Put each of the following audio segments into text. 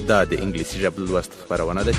دا د انګلیسي ژبې لوست خپرونه ده.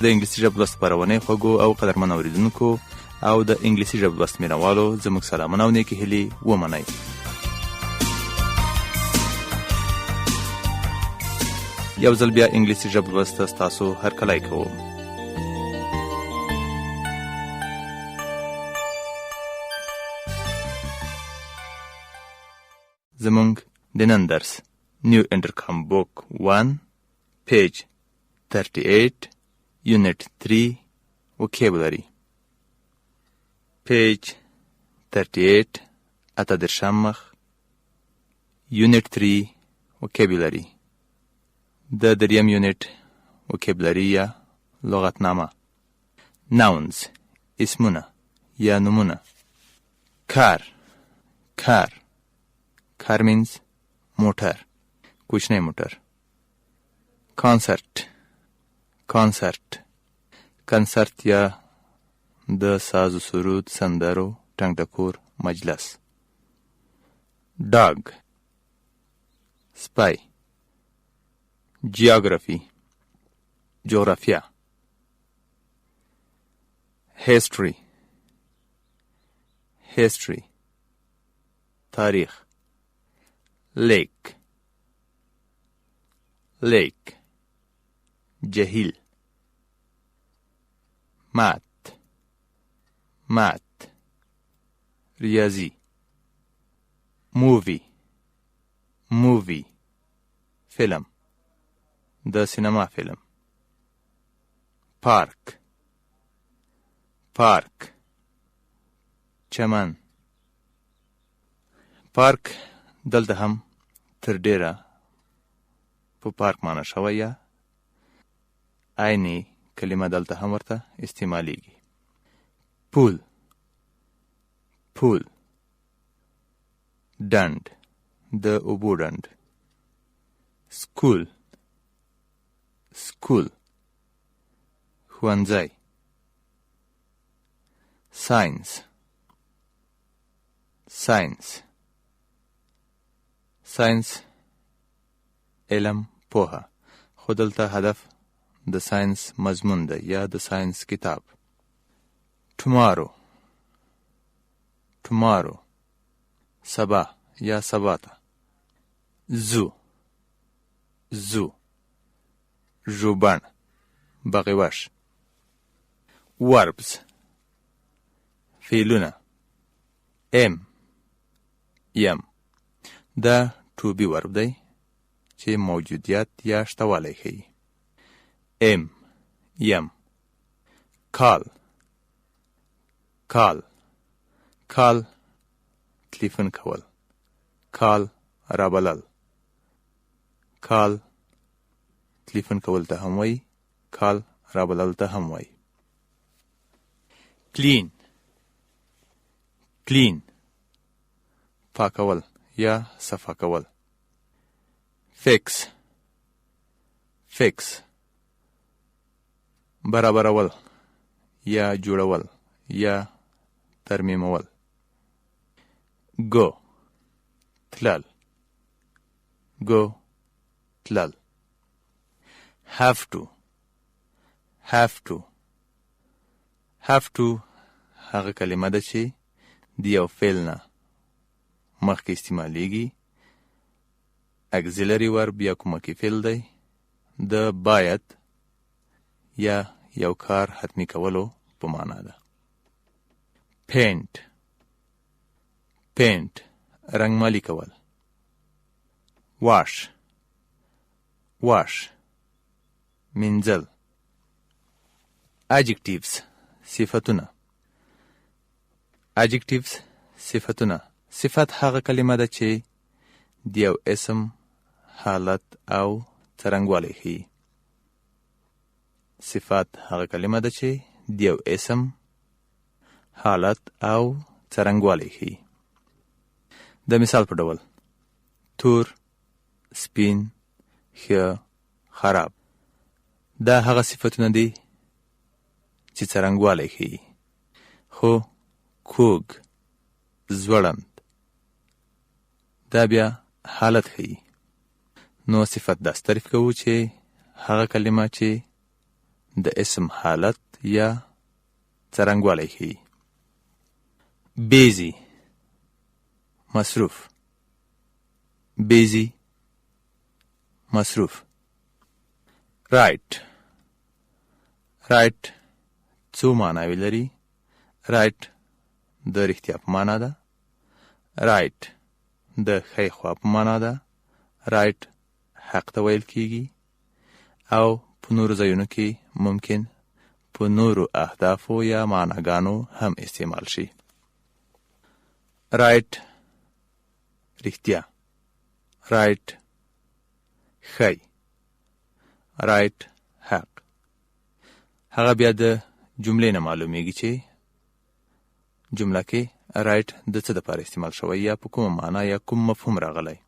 د انګلیسي ژبې لوست خپرونې خوږو او قدرمن اوریدونکو او د انګلیسي ژبې لوست مینوالو زموږ سلامونه او نیکې هیلې ومنئ. یو ځل بیا انګلیسي ژبې لوست ستاسو هرکلی کوم. زمونږ د نن درس نیو انټرکام بوک 1 پیج 38 یونټ 3 وکیبولري. پیج 38 اتدرشم مخ یونټ 3 وکیبولري. د دریم یونټ وکیبولري یا لغتنامه. ناونز اسمونه یا نومونه. کار کار means موټر، کوچنی موټر. کنسرت یا د ساز و سرود، سندرو، ټنګ ټکور مجلس. ډاګ سپی. جغرافیا. هیستری تاریخ. لیک جهیل. مات ریاضی. مووی فیلم، د سینما فیلم. پارک چمن. پارک دلته هم تر ډیره په پارک معنی شوی یا عیني کلمه دلته هم ورته استعمالیږي. پول ډنډ، د اوبو ډنډ. سکول ښوونځی. ساینس علم، پوهه. خو دلته هدف د ساینس مضمون ده یا د ساینس کتاب. ټمارو سبا یا سباته. زو ژوبڼ، بغیوش. وربز فعلونه. یم دا ټوبی ورب دی چې موجودیت یا شتوالی ښیي. یم. کال تلیفون کول. کال رابلل. کال تلیفون کول ته هم وایي، کال رابلل ته هم وایي. کلین پاکول یا صفا کول. فکس برابرول یا جوړول یا ترمیمول. گو تلل. have to هغه کلمه ده چې د یو فعل نه مخکې استعمالیږي. اگزیلری ورب یا کومکی فعل دی د باید یا یو کار حتمی کولو په معنا ده. پینټ رنگمالی کول. واش منزل. adjectives صفتونه. صفت هغه کلمه ده چې د یو اسم حالت او څرنګوالی ښیي. صفت هغه کلمه ده چې د یو اسم حالت او څرنګوالی ښیي. د مثال په ډول تور، سپین، ښه، خراب. دا هغه صفتونه دي چې څرنګوالی ښیي. خو کوږ، ځوړند، دا بیا حالت ښیي. نو صفت داسې تعریف کوو چې هغه کلمه چې د اسم حالت یا څرنګوالی ښیي. بیزی، مصروف. بیزی، مصروف. رایټ. رایټ څو معناوې لري. رایټ د رښتیا په معنا ده. رایټ د ښی خوا په معنا ده. رایټ حق ته ویل کیږي او په نورو ځایونو کې ممکن په نورو اهدافو یا معناګانو هم استعمال شي. رایټ رښتیا. رایټ ښی. رایټ حق. هغه بیا د جملې نه معلومیږي چې جمله کې رایټ د څه دپاره استعمال شوی یا په کومه معنا یا کوم مفهوم راغلی.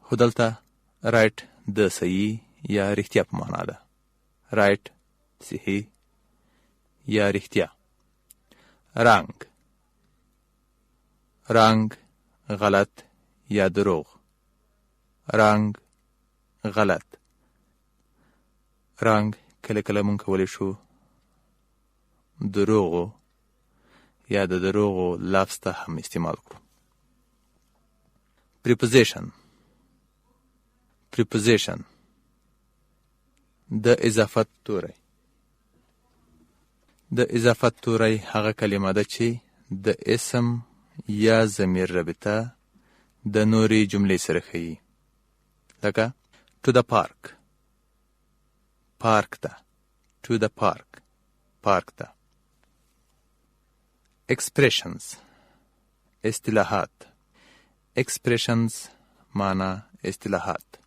خو دلته رایټ د صحیح یا رښتیا په معنا ده. رایټ صحیح یا رښتیا. رنګ. رنګ غلط یا دروغ. رنګ غلط. رنګ کله کله مونږ کولی شو دروغو یا د دروغو لفظ ته هم استعمال کړو. preposition. preposition د اضافت توری. د اضافت توری هغه کلمه ده چې د اسم یا ضمیر رابطه د نورې جملې سره ښیي. لکه to the park. پارک ته. to the park. پارک ته. expressions. اصطلاحات. expressions معنا اصطلاحات.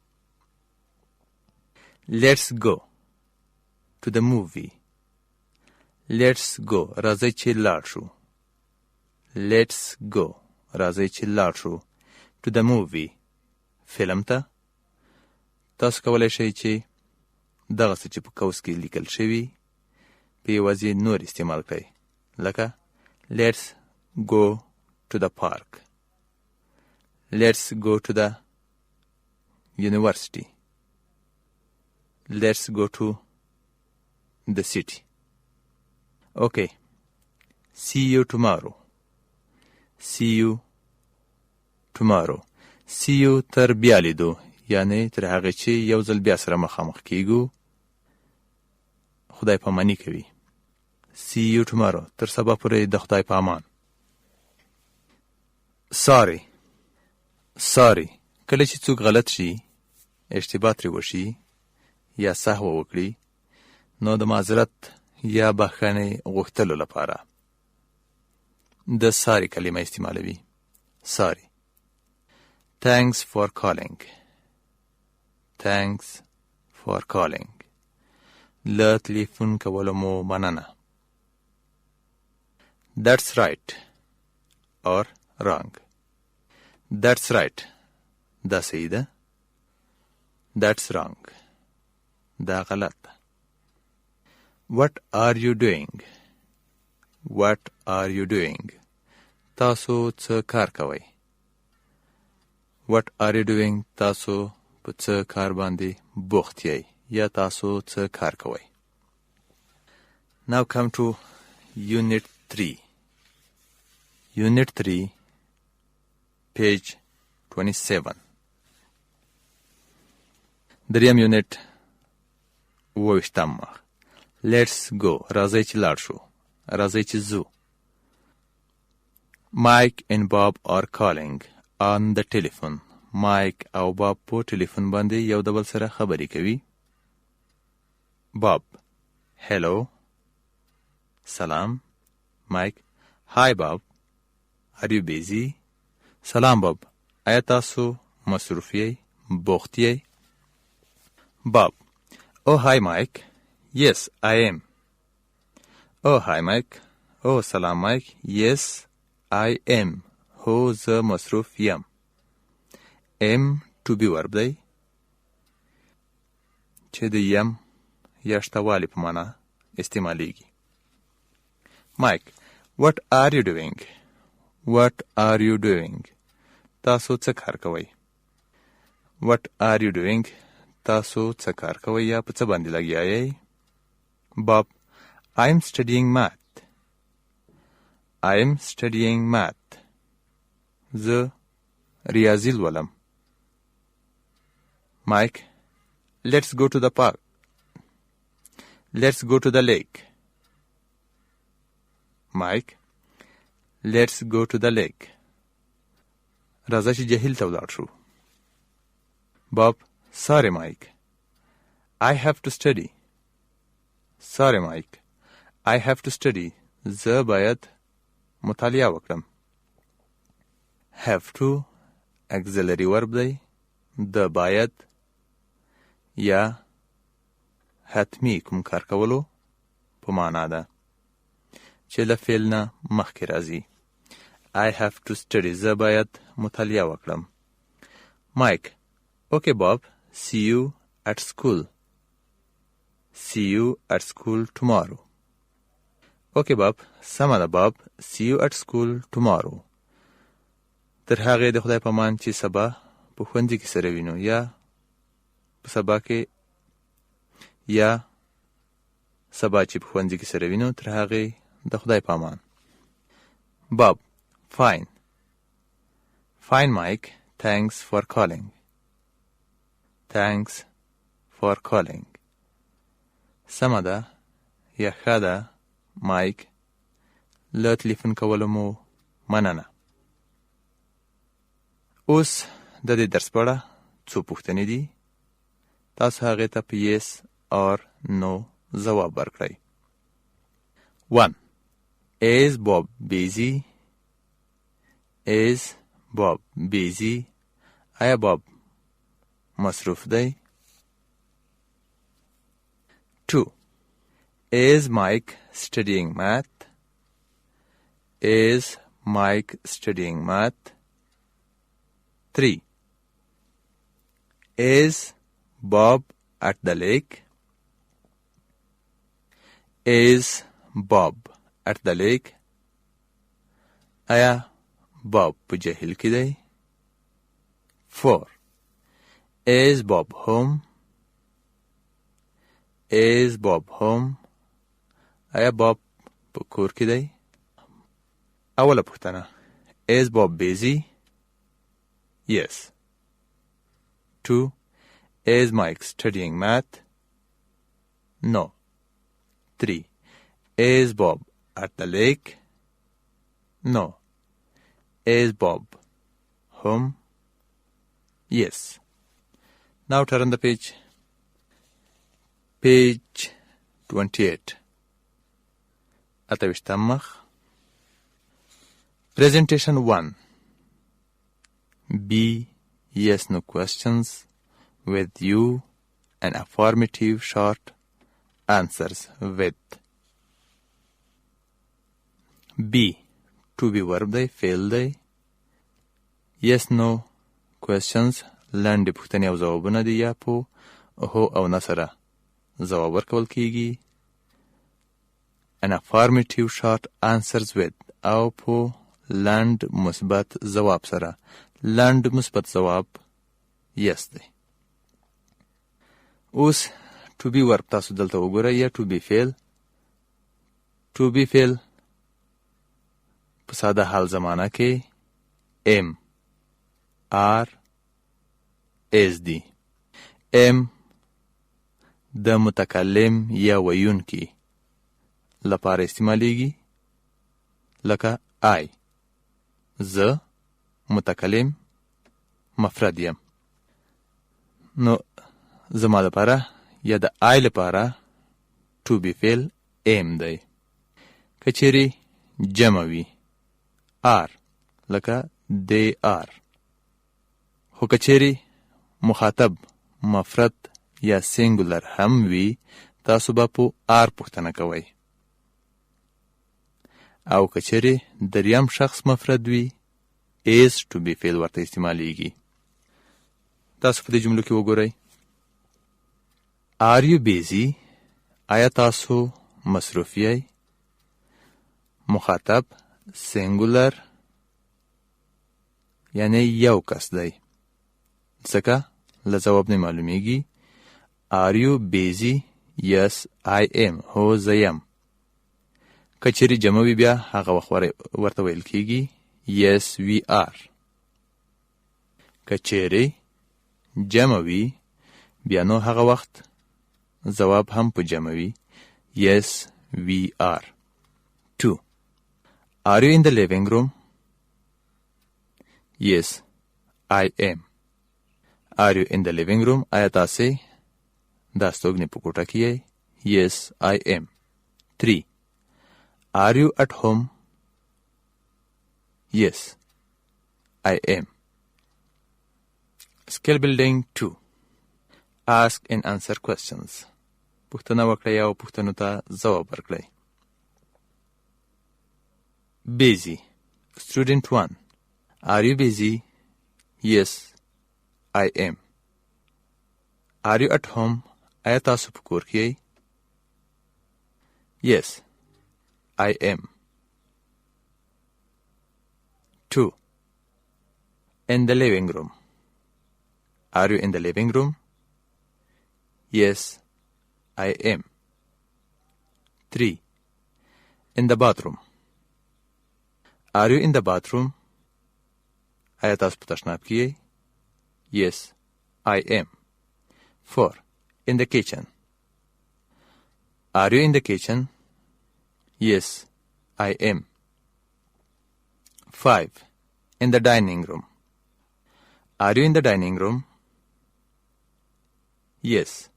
let's go to the movie. let's go راځئ چې لاړ شو. let's go راځئ چې لاړ شو to the movie فلم ته. تاسو کولی شئ چې دغه څه چې په قوس کې لیکل شوي په یوازې نور استعمال کړئ. لکه let's go to the park. let's go to the university. let's go to the city. okay. see you tomorrow. see you tomorrow. see you تر بیا لیدو یعنی تر هغه چې یو ځل بیا سره مخامخ کیږو خدای پامانی کوي. see you tomorrow تر سبا پورې د خدای په امان. sorry. sorry کله چې څوک غلط شي، اشتباه ترې وشي یا سهو وکړي نو د معذرت یا بخښنې غوښتلو لپاره د sorry کلمه استعمالوي. sorry. thanks for calling. thanks for calling له تلیفون کولو مو مننه. that's right or wrong. that's right دا صحیح ده. that's wrong دا غلط ده. what are you doing. what are you doing تاسو څه کار کوئ. what are you doing تاسو په څه کار باندې بوخت یئ یا تاسو څه کار کوئ. now come to unit 3. unit 3 page 27. دریم یونټ 28. let's go راځئ چې لاړ شو. راځئ چې ځو. Mike and Bob are calling on the telephone. Mike او Bob په ټلیفون باندې یو د بل سره خبرې کوي. Bob hello سلام. Mike hi Bob are you busy. سلام Bob آیا تاسو مصروف یئ بوخت یئ. Bob oh hi Mike yes I am. oh hi Mike oh سلام Mike yes I am هو زه مصروف یم. am to be verb دی چې د یم یا شته والی په معنا استعمالیږي. مایک what are you doing? What are you doing? تاسو څه کار کوئ؟ What are you doing? تاسو څه کار کوئ یا په څه باندې لګیا یې؟ Bob I'm studying math. I'm studying math. زه ریاضی لولم. Mike let's go to the park. Let's go to the lake. Mike let's go to the lake. راځه چې جهیل ته ولاړ شو. Bob sorry Mike. I have to study. Sorry Mike. I have to study. زه باید مطالعه وکړم. have to auxiliary verb دی. د باید یا حتمی کوم کار کولو په معنا ده چې له فعل نه مخکې راځي. I have to study. زه باید مطالعه وکړم. Mike okay Bob see you at school. See you at school tomorrow. Okay Bob سمه ده Bob see you at school tomorrow. تر هغې د خدای په امان چې سبا په ښوونځي کې سره وینو یا په سبا کې یا سبا چې په ښوونځي کې سره وینو تر هغې د خدای په امان. Bob fine. Fine Mike thanks for calling. Thanks for calling. سمه ده یا ښه ده مایک له تلیفون کولو مو مننه. اوس د دې درس په اړه څو پوښتنې دي. تاسو هغې ته په yes or no ځواب ورکړئ. 1. Is Bob busy? Is Bob busy? آیا باب مصروف دی؟ 2. Is Mike studying math? Is Mike studying math? 3. Is Bob at the lake? Is Bob at the lake? آیا باب په جهیل کې دی؟ 4. Is Bob home? Is Bob home? آیا باب په کور کې دی؟ اوله پوښتنه Is Bob busy? Yes. 2. Is Mike studying math? No. 3. Is Bob at the lake? No. Is Bob home? Yes. Now turn the page. Page 28. Atavishtam mach. Presentation 1. B. Yes no questions with you and affirmative short answers with. B. To be verb دی فعل دی. Yes no questions لاندې پوښتنې او ځوابونه دي یا په هو او نه سره ځواب ورکول کیږي. An affirmative short answers with او په لنډ مثبت ځواب سره. لنډ مثبت ځواب yes دی. اوس to be verb تاسو دلته وګورئ یا to be فعل. to be فعل په ساده حال زمانه کې am are is دی. am د متکلم یا ویونکي لپاره استعمالیږي لکه I. زه متکلم مفرد یم. نو زما لپاره یا د I لپاره to be فعل am دی. که چیرې جمع وي are لکه they are. خو که چیرې مخاطب مفرد یا سینګولر هم وي تاسو به په are پوښتنه کوئ. او که چیرې دریم شخص مفرد وي is to be فعل ورته استعمالیږي. تاسو په دې جملو کې وګورئ. Are you busy? آیا تاسو مصروفی مخاطب سینگولر یعنی یو کس دی ځکه له جواب نه معلومیږي Are you busy? Yes, I am. هو زه یم. که چیرې جمع وي بیا هغه وخت ورته ویل کیږي Yes, we are. که چیرې جمع وي بیا نو هغه وخت جواب هم په جمع وي Yes, we are. 2. Are you in the living room? Yes, I am. Are you in the living room? آیا تاسې دا ستوګنې په کوټه کې یې Yes, I am. 3. Are you at home? Yes, I am. Skill building 2. Ask and answer questions. پوښتنه وکړئ او پوښتنو ته ځواب ورکړئ. Busy. Student 1. Are you busy? Yes, I am. Are you at home? آیا تاسو په کور کې یې Yes, I am. 2. In the living room. Are you in the living room? Yes, I am. 3. In the bathroom. Are you in the bathroom? آیا تاسو په تشناب کې یې Yes, I am. 4. In the kitchen. Are you in the kitchen? Yes, I am. 5. In the dining room. Are you in the dining room? Yes,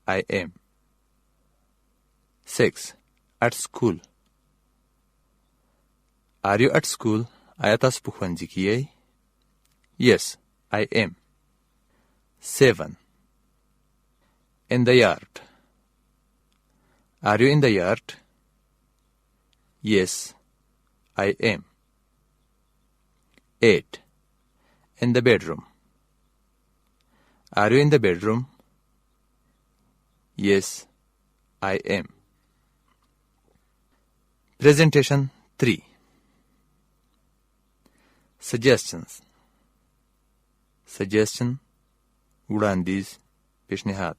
I am. 6. At school. Are you at school? آیا تاسو په ښوونځي کې یې Yes, I am. 7. In the yard. Are you in the yard? Yes, I am. 8. In the bedroom. Are you in the bedroom? Yes, I am. Presentation 3. Suggestions. Suggestion وړاندیز پیشنهاد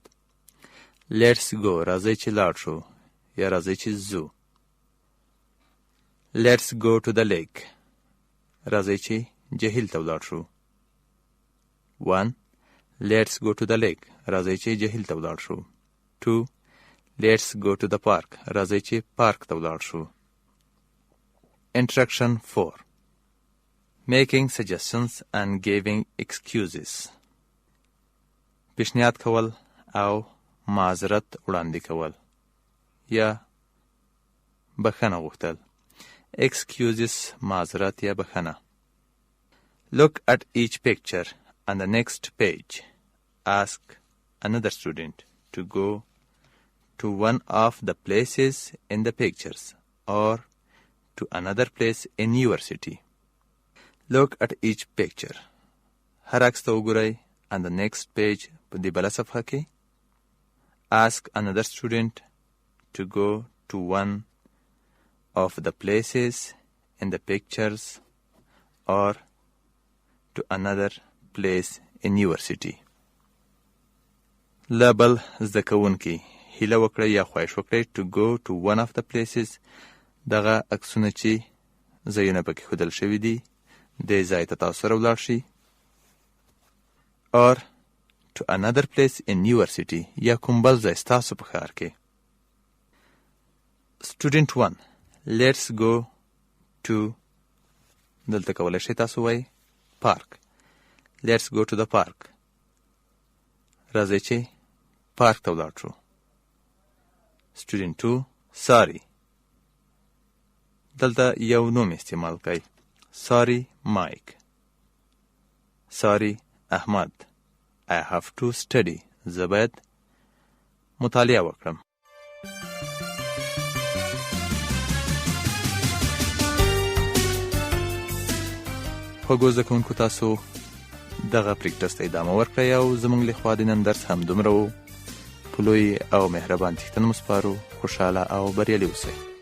Let's go راځئ چې لاړ شو یا راځئ چې ځو Let's go to the lake راځئ چې جهیل ته ولاړ شو 1. Let's go to the lake راځئ چې جهیل ته ولاړ شو 2. Let's go to the park راځئ چې پارک ته ولاړ شو Instruction 4. Making suggestions and giving excuses پیشنهاد کول او معذرت وړاندې کول یا بخښنه غوښتل excuses معذرت یا بخښنه Look at each picture on the next page. Ask another student to go to one of the places in the pictures or to another place in your city. Look at each picture. هر عکس ته وګورئ on the next page په دې بله صفحه کې Ask another student to go to one of the places in the pictures or to another place in your city. لبل زده کوونکي هیله وکړئ یا خواهش وکړئ to go to one of the places دغه عکسونه چې ځایونه پکې ښودل شوي دي دې ځای ته تاسو سره ولاړ شئ or to another place in your city یا کوم بل ځای ستاسو په ښار کې Student 1. Let's go to دلته کولی شئ تاسو وایئ park. Let's go to the park. راځئ چې پارک ته ولاړ شو Student 2. Sorry. دلته یو نوم استعمال کړئ Sorry, Mike. Sorry, Ahmad. I have to study. زه باید مطالعه وکړم خوږو زده کوونکو تاسو دغه پریکټس ته ادامه ورکړئ او زموږ لخوا د نن درس همدومره و په لوی او مهربان څښتن مو سپارو. خوشحاله او بریالي اوسئ.